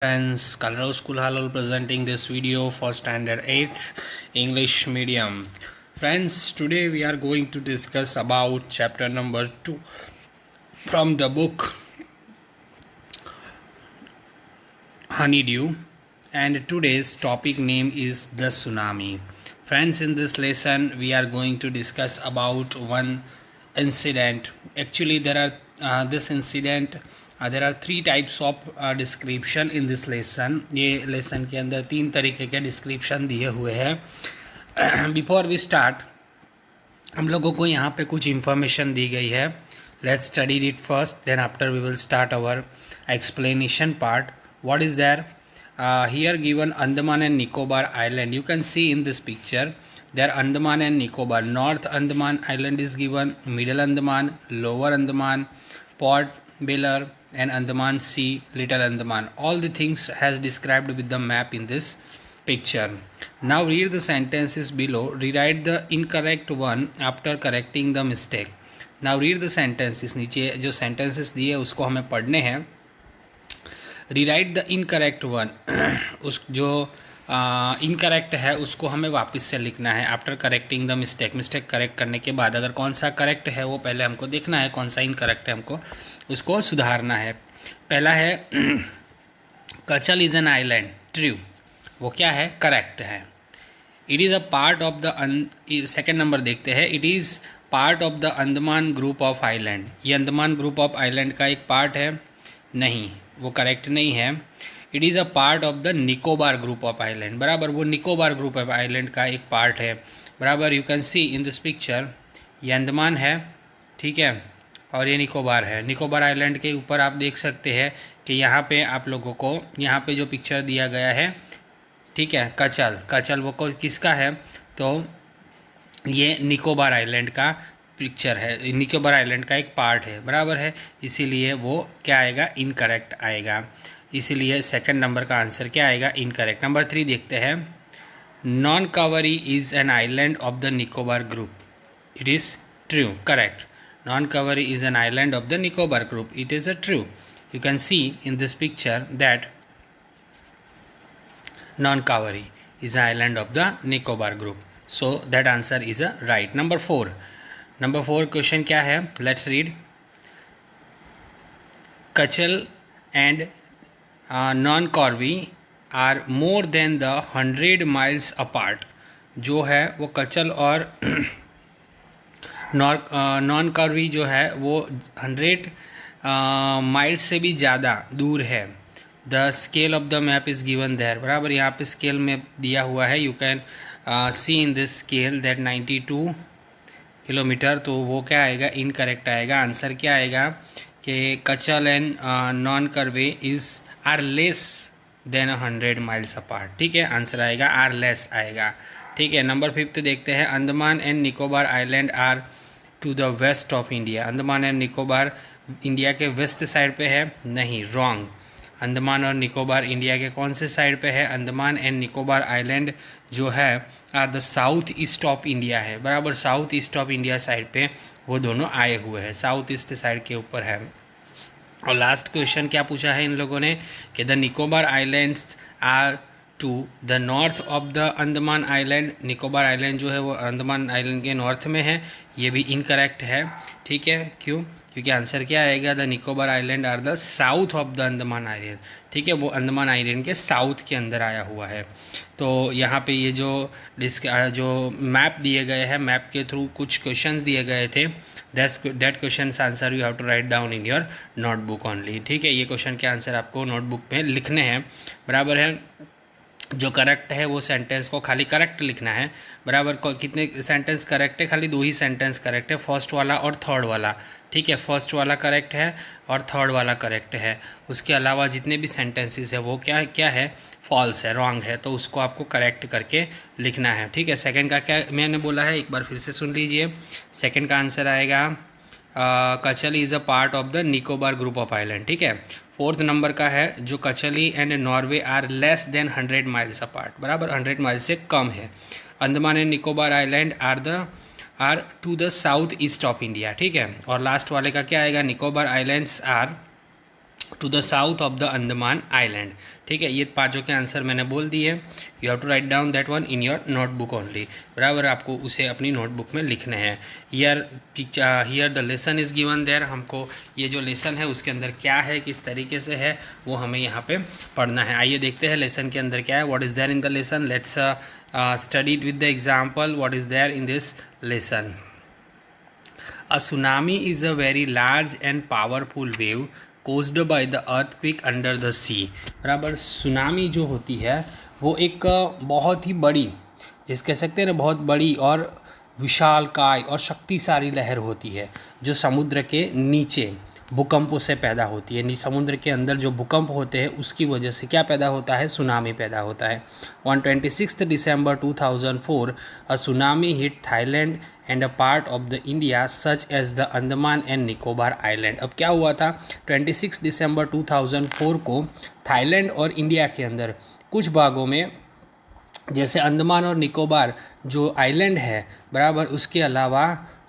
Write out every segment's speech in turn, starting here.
Friends, Colorado School Halal presenting this video for Standard 8th English Medium. Friends, today we are going to discuss about chapter number 2 from the book Honeydew, and today's topic name is the tsunami. Friends, in this lesson we are going to discuss about one incident. Actually there are there are three types of description in this lesson. ये lesson के अंदर तीन तरीके के description दिए हुए हैं. Before we start हम लोगों को यहाँ पे कुछ इंफॉर्मेशन दी गई है. Let's study it first, then after we will start our explanation part. What is there here given Andaman and Nicobar Island. You can see in this picture there Andaman and Nicobar. North Andaman Island is given, Middle Andaman, Lower Andaman, Port Belair and Andaman Sea, Little Andaman. All the things has described with the map in this picture. Now read the sentences below. Rewrite the incorrect one after correcting the mistake. Now read the sentences. नीचे जो sentences दिए उसको हमें पढ़ने हैं. Rewrite the incorrect one. उस जो incorrect है उसको हमें वापस से लिखना है. After correcting the mistake correct करने के बाद अगर कौन सा करेक्ट है वो पहले हमको देखना है, कौन सा इनकरेक्ट है हमको उसको सुधारना है. पहला है कचल इज़ एन आइलैंड. ट्रू, वो क्या है? करेक्ट है. It is a part of the second number देखते हैं. It is part of the Andaman group of island. ये अंडमान ग्रुप ऑफ आइलैंड का एक पार्ट है? नहीं, वो करेक्ट नहीं है. It is a part of the Nicobar group of island. बराबर, वो निकोबार ग्रुप ऑफ आइलैंड का एक पार्ट है. बराबर, you can see in this picture ये अंडमान है, ठीक है, और ये निकोबार है. निकोबार आइलैंड के ऊपर आप देख सकते हैं कि यहाँ पे आप लोगों को यहाँ पे जो पिक्चर दिया गया है, ठीक है, कचल वो किसका है? तो ये निकोबार आइलैंड का पिक्चर है, निकोबार आइलैंड का एक पार्ट है. बराबर है, इसीलिए वो क्या आएगा? इनकरेक्ट आएगा. इसीलिए सेकंड नंबर का आंसर क्या आएगा? इनकरेक्ट. नंबर 3 देखते हैं. Non cowrie is an island of the Nicobar group. It is true, correct. Non cowrie is an island of the Nicobar group. It is a true. You can see in this picture that non cowrie is an island of the Nicobar group. So that answer is a right. Number 4 question क्या है? Let's read. Katchal and Nancowry are more than the 100 miles apart. जो है वो कचल और non कॉर्वी जो है वो 100 miles से भी ज़्यादा दूर है. The scale of the map is given there. बराबर, यहाँ पे स्केल में दिया हुआ है. You can see in this scale that 92 kilometre. तो वो क्या आएगा? इनकरेक्ट आएगा. आंसर क्या आएगा कि Katchal and Nancowry are less than 100 miles apart. ठीक है, आंसर आएगा आर लेस आएगा. ठीक है. नंबर 5 देखते हैं. Andaman and Nicobar island are to the west of India. Andaman and Nicobar India के वेस्ट साइड पे है? नहीं, रॉन्ग. अंडमान और निकोबार इंडिया के कौन से साइड पे है? अंडमान एंड निकोबार आइलैंड जो है are the south east of India है. बराबर, south east of India side पे वो दोनों आए हुए हैं, साउथ ईस्ट साइड के ऊपर है. और लास्ट क्वेश्चन क्या पूछा है इन लोगों ने कि the Nicobar islands are to the north of the Andaman island. Nicobar island जो है वो अंडमान आइलैंड के नॉर्थ में है. ये भी इनकरेक्ट है. ठीक है, क्यों? क्योंकि आंसर क्या आएगा? The Nicobar island are the south of the Andaman island. ठीक है, वो अंडमान आइलैंड के साउथ के अंदर आया हुआ है. तो यहाँ पे ये जो मैप दिए गए हैं, मैप के थ्रू कुछ क्वेश्चंस दिए गए थे. That question answer you have to write down in your notebook only. ठीक है, ये क्वेश्चन के आंसर आपको नोटबुक में लिखने हैं. बराबर है. जो करेक्ट है वो सेंटेंस को खाली करेक्ट लिखना है. बराबर, कितने सेंटेंस करेक्ट है? खाली 2 ही सेंटेंस करेक्ट है, फर्स्ट वाला और थर्ड वाला. ठीक है, फर्स्ट वाला करेक्ट है और थर्ड वाला करेक्ट है. उसके अलावा जितने भी सेंटेंसेस है वो क्या है? फॉल्स है, रॉन्ग है. तो उसको आपको करेक्ट करके लिखना है. ठीक है. सेकंड का क्या मैंने बोला है, एक बार फिर से सुन लीजिए. सेकंड का आंसर आएगा Katchal is a part of the Nicobar group of island. ठीक है. 4th नंबर का है जो Katchal and Nancowry are less than 100 miles apart. बराबर, 100 माइल्स से कम है. Andaman and Nicobar island are to the south east of India. ठीक है. और लास्ट वाले का क्या आएगा? Nicobar islands are to the south of the Andaman island. ठीक है, ये पांचों के आंसर मैंने बोल दिए। You have to write down that one in your notebook only. बराबर, आपको उसे अपनी नोटबुक में लिखने हैं। Here the lesson is given there. हमको ये जो लेसन है उसके अंदर क्या है, किस तरीके से है, वो हमें यहाँ पे पढ़ना है। आइए देखते हैं लेसन के अंदर क्या है। What is there in the lesson, let's study it with the example. What is there in this lesson. A tsunami is a very large and powerful wave caused by the earthquake under the sea। बराबर, tsunami जो होती है वो एक बहुत ही बड़ी, जिस कह सकते हैं ना, बहुत बड़ी और विशालकाय और शक्तिशाली लहर होती है जो समुद्र के नीचे भूकंपों से पैदा होती है। समुद्र के अंदर जो भूकंप होते हैं उसकी वजह से क्या पैदा होता है, सुनामी पैदा होता है। On 26 December 2004 a tsunami hit Thailand and a part of the India such as the Andaman and Nicobar island. अब क्या हुआ था, 26 दिसंबर 2004 को थाईलैंड और इंडिया के अंदर कुछ भागों में, जैसे अंडमान और निकोबार जो आइलैंड है, बराबर, उसके अलावा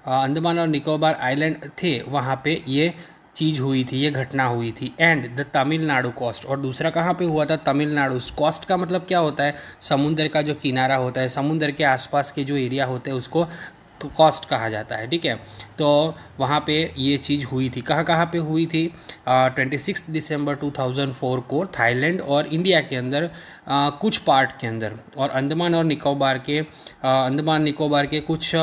अंडमान और निकोबार आइलैंड थे, वहाँ पे ये चीज़ हुई थी, ये घटना हुई थी। एंड द तमिलनाडु कोस्ट, और दूसरा कहाँ पे हुआ था, तमिलनाडु। कोस्ट का मतलब क्या होता है, समुद्र का जो किनारा होता है, समुद्र के आसपास के जो एरिया होते हैं उसको कोस्ट कहा जाता है। ठीक है, तो वहाँ पे ये चीज़ हुई थी। कहाँ कहाँ पे हुई थी, 26 दिसंबर 2004 को थाईलैंड और इंडिया के अंदर कुछ पार्ट के अंदर, और अंडमान और निकोबार के कुछ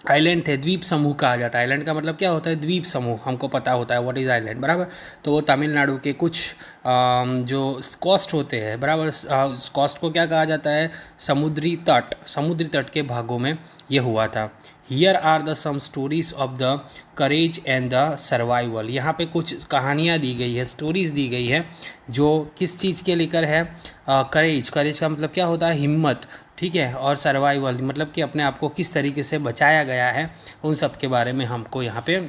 आइलैंड थे, द्वीप समूह कहा जाता है। आइलैंड का मतलब क्या होता है, द्वीप समूह, हमको पता होता है व्हाट इज़ आइलैंड। बराबर, तो वो तमिलनाडु के कुछ जो कोस्ट होते हैं, बराबर, कोस्ट को क्या कहा जाता है, समुद्री तट के भागों में ये हुआ था। Here are the some stories of the courage and the survival. यहाँ पे कुछ कहानियाँ दी गई है, स्टोरीज दी गई है, जो किस चीज़ के लेकर है, करेज का मतलब क्या होता है, हिम्मत। ठीक है, और सर्वाइवल मतलब कि अपने आप को किस तरीके से बचाया गया है, उन सब के बारे में हमको यहाँ पे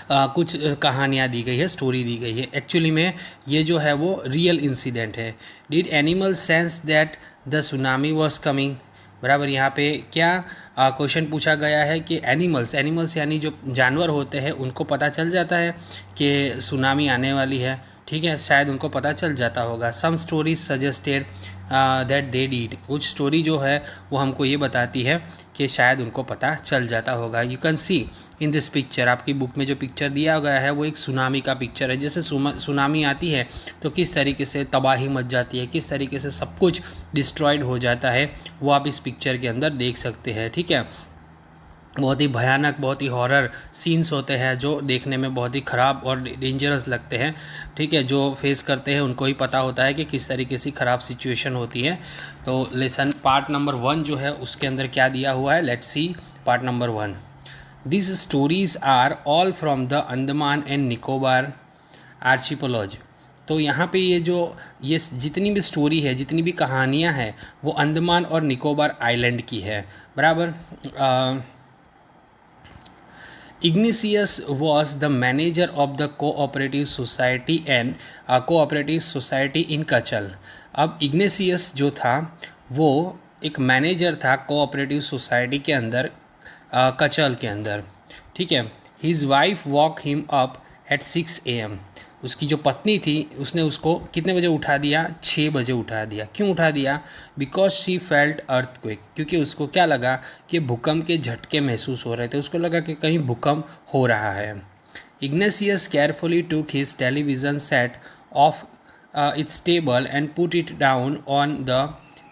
कुछ कहानियाँ दी गई है, स्टोरी दी गई है। एक्चुअली में ये जो है वो रियल इंसिडेंट है। Did animal sense that the tsunami was coming. बराबर, यहाँ पे क्या क्वेश्चन पूछा गया है कि एनिमल्स यानी जो जानवर होते हैं उनको पता चल जाता है कि सुनामी आने वाली है। ठीक है, शायद उनको पता चल जाता होगा। Some stories suggested that they did. कुछ स्टोरी जो है वो हमको ये बताती है कि शायद उनको पता चल जाता होगा। You can see in this picture, आपकी बुक में जो पिक्चर दिया गया है वो एक सुनामी का पिक्चर है। जैसे सुनामी आती है तो किस तरीके से तबाही मच जाती है, किस तरीके से सब कुछ डिस्ट्रॉयड हो जाता है, वो आप इस पिक्चर के अंदर देख सकते हैं। ठीक है, बहुत ही भयानक, बहुत ही हॉरर सीन्स होते हैं जो देखने में बहुत ही ख़राब और डेंजरस लगते हैं। ठीक है, जो फेस करते हैं उनको ही पता होता है कि किस तरीके से ख़राब सिचुएशन होती है। तो लेसन पार्ट नंबर 1 जो है उसके अंदर क्या दिया हुआ है, let's see part number 1। This stories are all from the Andaman and Nicobar archipelago. तो यहाँ पे ये जितनी भी स्टोरी है, जितनी भी कहानियाँ हैं, वो अंडमान और निकोबार आइलैंड की है। बराबर, Ignatius was the manager of the cooperative society in Kachal। अब इग्नेशियस जो था वो एक मैनेजर था कोऑपरेटिव सोसाइटी के अंदर, कचल के अंदर। ठीक है, his wife walk him up at 6 AM। उसकी जो पत्नी थी उसने उसको कितने बजे उठा दिया, 6 बजे उठा दिया। क्यों उठा दिया, बिकॉज शी फेल्ट अर्थक्वेक, क्योंकि उसको क्या लगा कि भूकंप के झटके महसूस हो रहे थे, उसको लगा कि कहीं भूकंप हो रहा है। Ignatius carefully took his television set off its table and put it down on the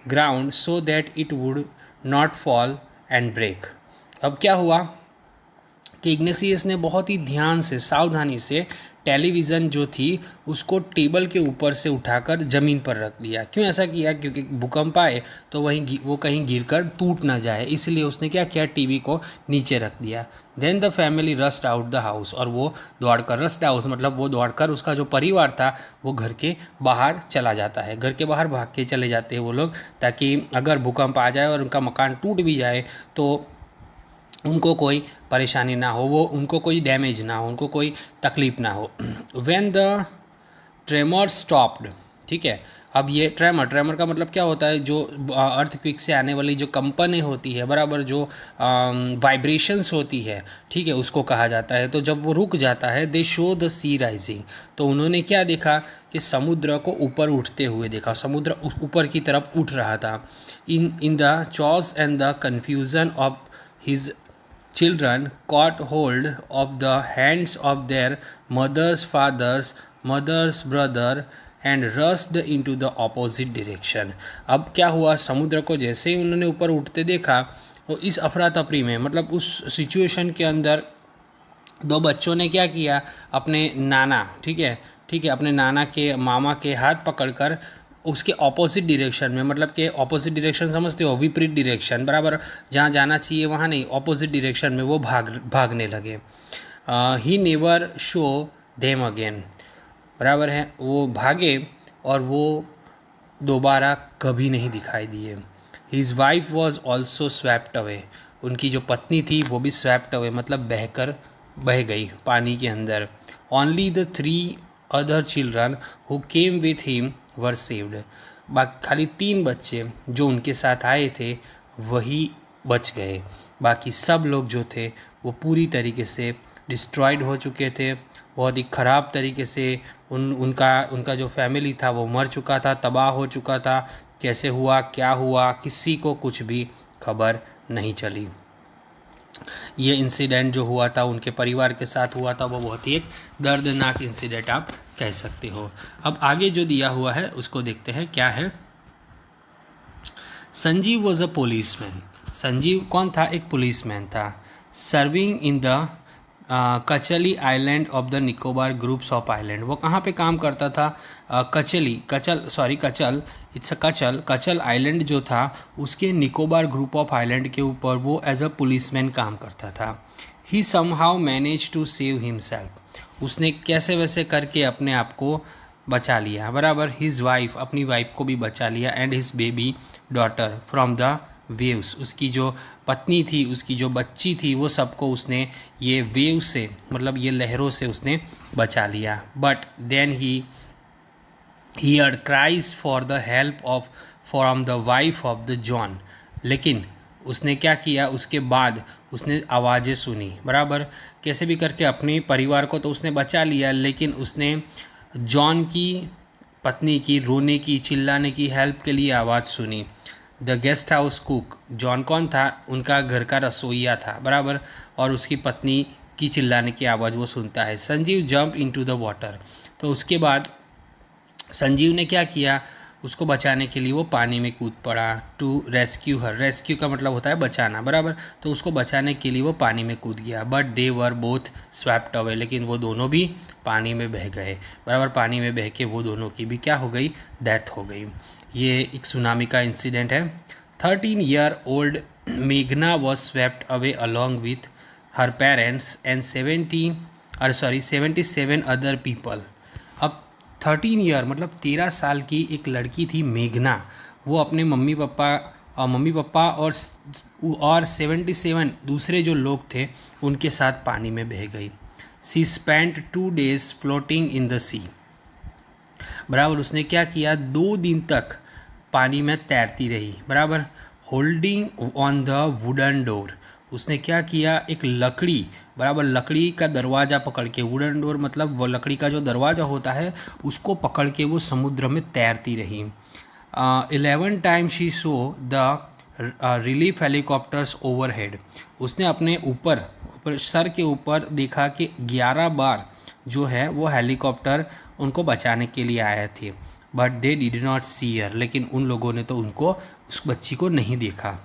ground so that it would not fall and break. अब क्या हुआ कि इग्नेशियस ने बहुत ही ध्यान से, सावधानी से टेलीविज़न जो थी उसको टेबल के ऊपर से उठाकर ज़मीन पर रख दिया। क्यों ऐसा किया, क्योंकि भूकंप आए तो वो कहीं गिरकर टूट ना जाए, इसलिए उसने क्या किया, टीवी को नीचे रख दिया। Then the family rushed out the house, और वो दौड़कर, रस्ट हाउस मतलब वो दौड़कर, उसका जो परिवार था वो घर के बाहर चला जाता है, घर के बाहर भाग के चले जाते हैं वो लोग, ताकि अगर भूकंप आ जाए और उनका मकान टूट भी जाए तो उनको कोई परेशानी ना हो, वो उनको कोई डैमेज ना हो, उनको कोई तकलीफ ना हो। व्हेन द ट्रेमर स्टॉप्ड, ठीक है। अब ये ट्रेमर का मतलब क्या होता है, जो अर्थक्वेक से आने वाली जो कंपन होती है, बराबर, जो वाइब्रेशंस होती है, ठीक है, उसको कहा जाता है। तो जब वो रुक जाता है, they saw the sea rising, तो उन्होंने क्या देखा कि समुद्र को ऊपर उठते हुए देखा, समुद्र ऊपर की तरफ उठ रहा था। In the chaos and the confusion of his children caught hold of the hands of their mother's brother and rushed into the opposite direction। अब क्या हुआ, समुद्र को जैसे ही उन्होंने ऊपर उठते देखा, तो इस अफरा तफरी में, मतलब उस सिचुएशन के अंदर दो बच्चों ने क्या किया, अपने नाना, ठीक है, अपने नाना के, मामा के हाथ पकड़कर उसके ऑपोजिट डायरेक्शन में, मतलब कि ऑपोजिट डायरेक्शन समझते हो, विपरीत डायरेक्शन, बराबर, जहाँ जाना चाहिए वहाँ नहीं, ऑपोजिट डायरेक्शन में वो भागने लगे। He never show them again, बराबर है, वो भागे और वो दोबारा कभी नहीं दिखाई दिए। His wife was also swapped away, उनकी जो पत्नी थी वो भी स्वैप्ड अवे, मतलब बह गई पानी के अंदर। Only the 3 other children who came with him were saved, खाली 3 बच्चे जो उनके साथ आए थे वही बच गए, बाकी सब लोग जो थे वो पूरी तरीके से डिस्ट्रॉयड हो चुके थे, बहुत ही ख़राब तरीके से उनका जो फैमिली था वो मर चुका था, तबाह हो चुका था। कैसे हुआ, क्या हुआ, किसी को कुछ भी खबर नहीं चली। ये इंसिडेंट जो हुआ था उनके परिवार के साथ हुआ था, वो बहुत ही एक दर्दनाक इंसिडेंट आप कह सकते हो। अब आगे जो दिया हुआ है उसको देखते हैं क्या है। Sanjeev was a policeman, Sanjeev कौन था, एक पुलिसमैन था। Serving in the Katchal island of the Nicobar groups of island, वो कहाँ पे काम करता था, कचल आइलैंड जो था उसके निकोबार ग्रुप ऑफ आइलैंड के ऊपर वो एज अ पुलिसमैन काम करता था। He somehow manage to save himself, उसने कैसे वैसे करके अपने आप को बचा लिया, बराबर। हिज वाइफ, अपनी वाइफ को भी बचा लिया, and his baby daughter from the waves, उसकी जो पत्नी थी, उसकी जो बच्ची थी, वो सबको उसने ये वेव से, मतलब ये लहरों से उसने बचा लिया। But then he hear cries for the help of from the wife of the John, लेकिन उसने क्या किया, उसके बाद उसने आवाज़ें सुनी, बराबर, कैसे भी करके अपने परिवार को तो उसने बचा लिया, लेकिन उसने जॉन की पत्नी की रोने की, चिल्लाने की, हेल्प के लिए आवाज़ सुनी। The guest house cook, John कौन था, उनका घर का रसोइया था, बराबर, और उसकी पत्नी की चिल्लाने की आवाज़ वो सुनता है। Sanjeev jump into the water, तो उसके बाद संजीव ने क्या किया, उसको बचाने के लिए वो पानी में कूद पड़ा। टू रेस्क्यू हर, रेस्क्यू का मतलब होता है बचाना, बराबर, तो उसको बचाने के लिए वो पानी में कूद गया। But they were both swapped away, लेकिन वो दोनों भी पानी में बह गए, बराबर, पानी में बह के वो दोनों की भी क्या हो गई, डेथ हो गई। ये एक सुनामी का इंसिडेंट है। 13 ईयर ओल्ड मेघना was swept away along with her parents and 77 other people. अब 13 ईयर मतलब 13 साल की एक लड़की थी मेघना, वो अपने मम्मी पापा और 77 दूसरे जो लोग थे उनके साथ पानी में बह गई। She spent 2 days floating in the sea, बराबर, उसने क्या किया, 2 दिन तक पानी में तैरती रही, बराबर। Holding on the wooden door, उसने क्या किया, एक लकड़ी, बराबर, लकड़ी का दरवाज़ा पकड़ के, वुडन डोर मतलब वो लकड़ी का जो दरवाज़ा होता है उसको पकड़ के वो समुद्र में तैरती रही। 11 times she so the relief helicopters overhead, उसने अपने ऊपर सर के ऊपर देखा कि 11 बार जो है वो हेलीकॉप्टर उनको बचाने के लिए आए थे। बट दे डिड नॉट सी हर, लेकिन उन लोगों ने तो उस बच्ची को नहीं देखा।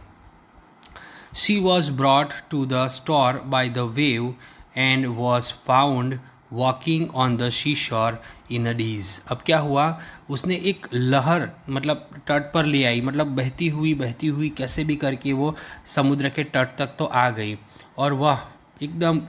She was brought to the shore by the wave and was found walking on the sea shore in अ डीज। अब क्या हुआ, उसने एक लहर मतलब तट पर ले आई, मतलब बहती हुई कैसे भी करके वो समुद्र के तट तक तो आ गई, और वह एकदम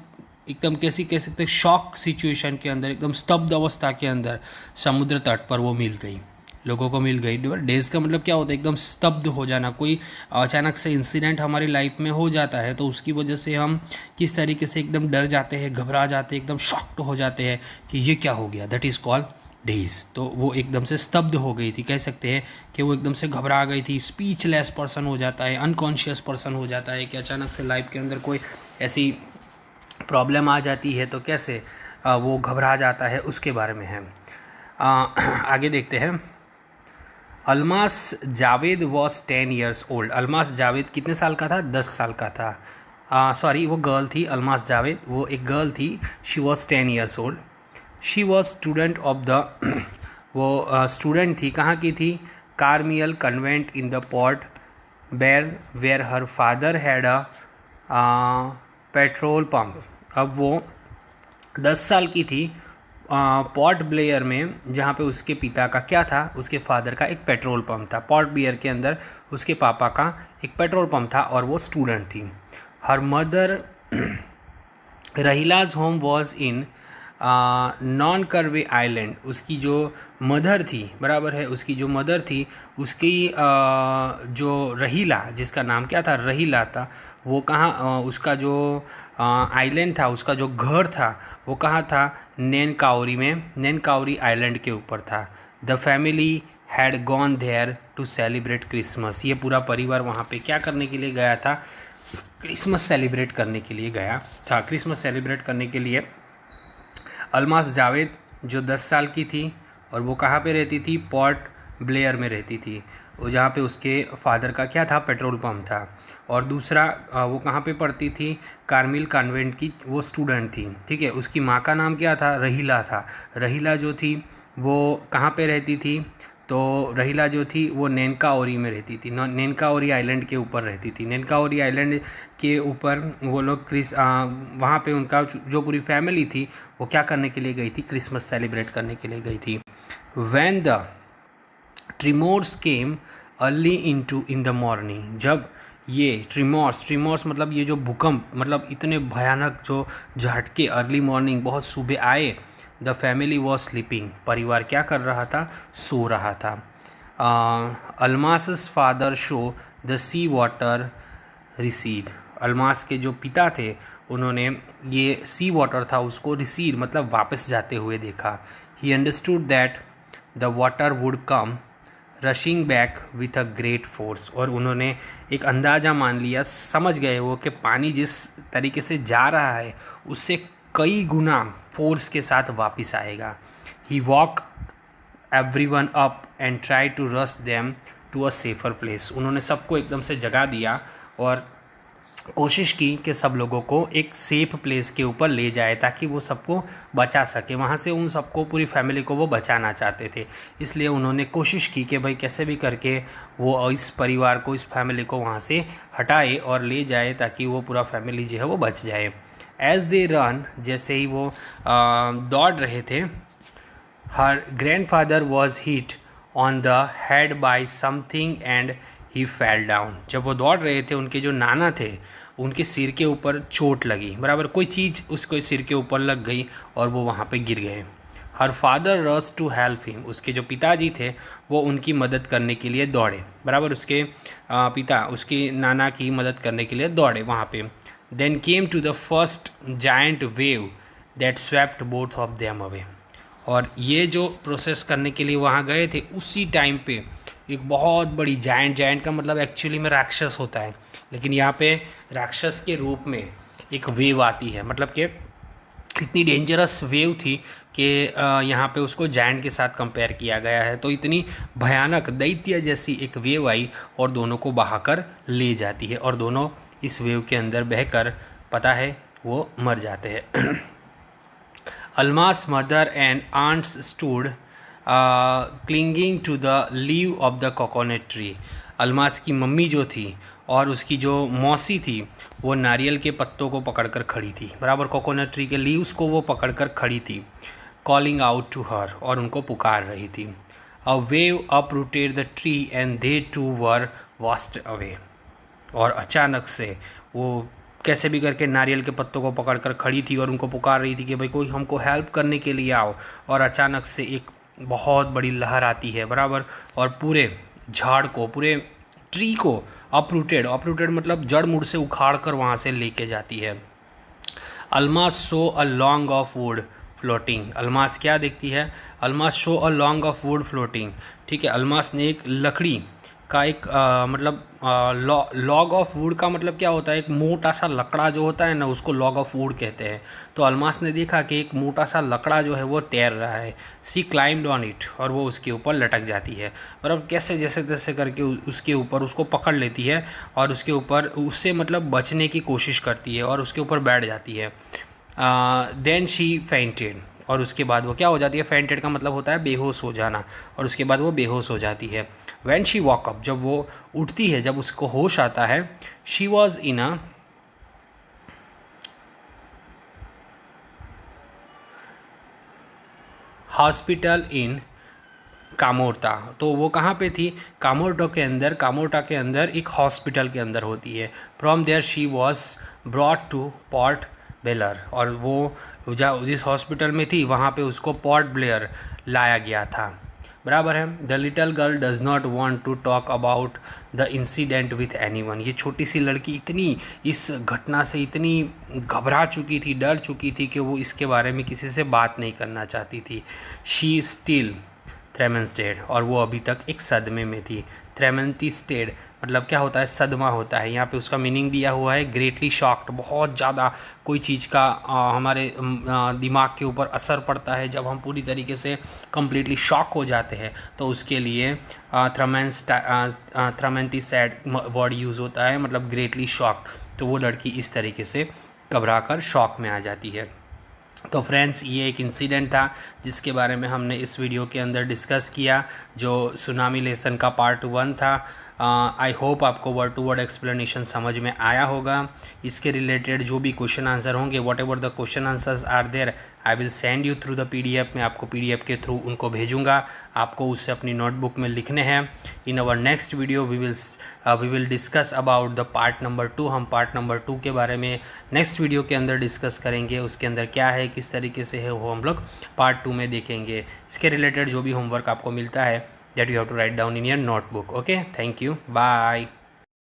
कैसी कह सकते शॉक सिचुएशन के अंदर, एकदम स्तब्ध अवस्था के अंदर समुद्र तट पर वो मिल गई, लोगों को मिल गई। डेज का मतलब क्या होता है, एकदम स्तब्ध हो जाना। कोई अचानक से इंसिडेंट हमारी लाइफ में हो जाता है तो उसकी वजह से हम किस तरीके से एकदम डर जाते हैं, घबरा जाते हैं, एकदम शॉक्ड हो जाते हैं कि ये क्या हो गया, दैट इज़ कॉल्ड डेज। तो वो एकदम से स्तब्ध हो गई थी, कह सकते हैं कि वो एकदम से घबरा गई थी। स्पीचलेस पर्सन हो जाता है, अनकॉन्शियस पर्सन हो जाता है कि अचानक से लाइफ के अंदर कोई ऐसी प्रॉब्लम आ जाती है तो कैसे वो घबरा जाता है, उसके बारे में है। आगे देखते हैं। Almas Javed was 10 years old. Almas Javed कितने साल का था? 10 साल का था। सॉरी, वो गर्ल थी। अलमास जावेद वो एक गर्ल थी। She was 10 years old. She was student of the वो स्टूडेंट थी, कहाँ की थी? Carmel convent in the port where her father had a petrol pump. अब वो 10 साल की थी, पॉर्ट ब्लेयर में, जहाँ पे उसके पिता का क्या था? उसके फादर का एक पेट्रोल पंप था। पॉर्ट ब्लेयर के अंदर उसके पापा का एक पेट्रोल पंप था और वो स्टूडेंट थी। Her mother Rahila's home was in Nancowry island. उसकी जो मदर थी, बराबर है, उसकी जो मदर थी उसकी जो रहीला, जिसका नाम क्या था? रहीला था, वो कहाँ उसका जो आइलैंड था, उसका जो घर था वो कहाँ था? नैनकाउरी में, नैनकाउरी आइलैंड के ऊपर था। The family had gone there to celebrate Christmas. ये पूरा परिवार वहाँ पे क्या करने के लिए गया था? क्रिसमस सेलिब्रेट करने के लिए गया था। क्रिसमस सेलिब्रेट करने के लिए अलमास जावेद जो 10 साल की थी और वो कहाँ पे रहती थी? पॉर्ट ब्लेयर में रहती थी, वो जहाँ पे उसके फादर का क्या था? पेट्रोल पंप था। और दूसरा वो कहाँ पे पढ़ती थी? कार्मिल कॉन्वेंट की वो स्टूडेंट थी, ठीक है। उसकी माँ का नाम क्या था? रहीला था। रहीला जो थी वो कहाँ पे रहती थी? तो रहीला जो थी वो नैनकाउरी में रहती थी, नैनकाउरी आइलैंड के ऊपर रहती थी। नैनकाउरी आइलैंड के ऊपर वो लोग वहाँ पे उनका जो पूरी फैमिली थी वो क्या करने के लिए गई थी? क्रिसमस सेलिब्रेट करने के लिए गई थी। When the tremors came early in the morning. जब ये ट्रिमोर्स मतलब ये जो भूकंप, मतलब इतने भयानक जो झटके अर्ली मॉर्निंग, बहुत सुबह आए। The family was sleeping. परिवार क्या कर रहा था? सो रहा था। Almas father saw the sea water recede. Almas के जो पिता थे उन्होंने ये सी वाटर था उसको रिसीड मतलब वापस जाते हुए देखा। He understood that the water would come rushing back with a great force. और उन्होंने एक अंदाज़ा मान लिया, समझ गए वो कि पानी जिस तरीके से जा रहा है उससे कई गुना फोर्स के साथ वापस आएगा। He woke everyone up and try to rush them to a safer place. उन्होंने सबको एकदम से जगा दिया और कोशिश की कि सब लोगों को एक सेफ प्लेस के ऊपर ले जाए ताकि वो सबको बचा सके। वहाँ से उन सबको, पूरी फैमिली को वो बचाना चाहते थे, इसलिए उन्होंने कोशिश की कि भाई कैसे भी करके वो इस परिवार को, इस फैमिली को वहाँ से हटाए और ले जाए ताकि वो पूरा फैमिली जो है वो बच जाए। एज दे रन, जैसे ही वो दौड़ रहे थे, her grandfather was hit on the head by something and he fell down. जब वो दौड़ रहे थे उनके जो नाना थे उनके सिर के ऊपर चोट लगी, बराबर, कोई चीज़ उसको सिर के ऊपर लग गई और वो वहाँ पे गिर गए। Her father rush to help him. उसके जो पिताजी थे वो उनकी मदद करने के लिए दौड़े, बराबर, उसके पिता उसके नाना की मदद करने के लिए दौड़े वहाँ पे। Then came to the first giant wave that swept both of them away. और ये जो प्रोसेस करने के लिए वहाँ गए थे उसी टाइम पे एक बहुत बड़ी जायंट का मतलब एक्चुअली में राक्षस होता है, लेकिन यहाँ पे राक्षस के रूप में एक वेव आती है, मतलब कि इतनी डेंजरस वेव थी कि यहाँ पे उसको जायंट के साथ कंपेयर किया गया है। तो इतनी भयानक दैत्य जैसी एक वेव आई और दोनों को बहाकर ले जाती है और दोनों इस वेव के अंदर बहकर पता है वो मर जाते हैं। Almas mother and aunts stood clinging to the leave of the coconut tree. Almas की मम्मी जो थी और उसकी जो मौसी थी वो नारियल के पत्तों को पकड़कर खड़ी थी, बराबर, कोकोनट ट्री के लीव्स को वो पकड़कर खड़ी थी। कॉलिंग आउट टू हर, और उनको पुकार रही थी। A wave uprooted the tree and they too were washed away. और अचानक से वो कैसे भी करके नारियल के पत्तों को पकड़कर खड़ी थी और उनको पुकार रही थी कि भाई कोई हमको हेल्प करने के लिए आओ। और अचानक से एक बहुत बड़ी लहर आती है, बराबर, और पूरे झाड़ को, पूरे ट्री को अपरूटेड मतलब जड़ मुड़ से उखाड़ कर वहाँ से लेके जाती है। Almas saw a log of wood floating. Almas क्या देखती है? Almas saw a log of wood floating. ठीक है, अलमास ने एक लकड़ी का एक लॉग ऑफ वुड का मतलब क्या होता है? एक मोटा सा लकड़ा जो होता है ना, उसको लॉग ऑफ वुड कहते हैं। तो अलमास ने देखा कि एक मोटा सा लकड़ा जो है वो तैर रहा है। सी क्लाइम्ड ऑन इट, और वो उसके ऊपर लटक जाती है। मतलब कैसे जैसे तैसे करके उसके ऊपर उसको पकड़ लेती है और उसके ऊपर उससे मतलब बचने की कोशिश करती है और उसके ऊपर बैठ जाती है। देन शी फेंटेड, और उसके बाद वो क्या हो जाती है? फेंटेड का मतलब होता है बेहोश हो जाना, और उसके बाद वो बेहोश हो जाती है। व्हेन शी वॉक अप, जब वो उठती है, जब उसको होश आता है, she was in a hospital in Kamorta. तो वो कहाँ पे थी? कामोर्टा के अंदर एक हॉस्पिटल के अंदर होती है। From there she was brought to Port Blair, और वो जिस हॉस्पिटल में थी वहाँ पे उसको पोर्ट ब्लेयर लाया गया था। बराबर है। The little girl does not want to talk about the incident with anyone. ये छोटी सी लड़की इतनी इस घटना से इतनी घबरा चुकी थी, डर चुकी थी कि वो इसके बारे में किसी से बात नहीं करना चाहती थी। शी स्टिल थ्रेमेंस्टेड, और वो अभी तक एक सदमे में थी। थ्रेमेंटिस्टेड मतलब क्या होता है? सदमा होता है। यहाँ पे उसका मीनिंग दिया हुआ है ग्रेटली शॉक्ड। बहुत ज़्यादा कोई चीज़ का हमारे दिमाग के ऊपर असर पड़ता है, जब हम पूरी तरीके से कम्प्लीटली शॉक हो जाते हैं, तो उसके लिए थ्रेमेंटिसैड वर्ड यूज़ होता है, मतलब ग्रेटली शॉक्ड। तो वो लड़की इस तरीके से घबरा कर शॉक में आ जाती है। तो फ्रेंड्स, ये एक इंसिडेंट था जिसके बारे में हमने इस वीडियो के अंदर डिस्कस किया, जो सुनामी लेसन का पार्ट 1 था। आई होप आपको वर्ड टू वर्ड एक्सप्लेनेशन समझ में आया होगा। इसके रिलेटेड जो भी क्वेश्चन आंसर होंगे, whatever the question answers are there, I will send you through the PDF। मैं आपको PDF के थ्रू उनको भेजूंगा, आपको उससे अपनी नोटबुक में लिखने हैं। In our next video we will discuss about the part number 2। हम पार्ट नंबर 2 के बारे में नेक्स्ट वीडियो के अंदर डिस्कस करेंगे। उसके अंदर क्या है, किस तरीके से है, वो हम लोग पार्ट 2 में देखेंगे। इसके रिलेटेड जो भी होमवर्क आपको मिलता है, that you have to write down in your notebook. Okay, thank you, bye.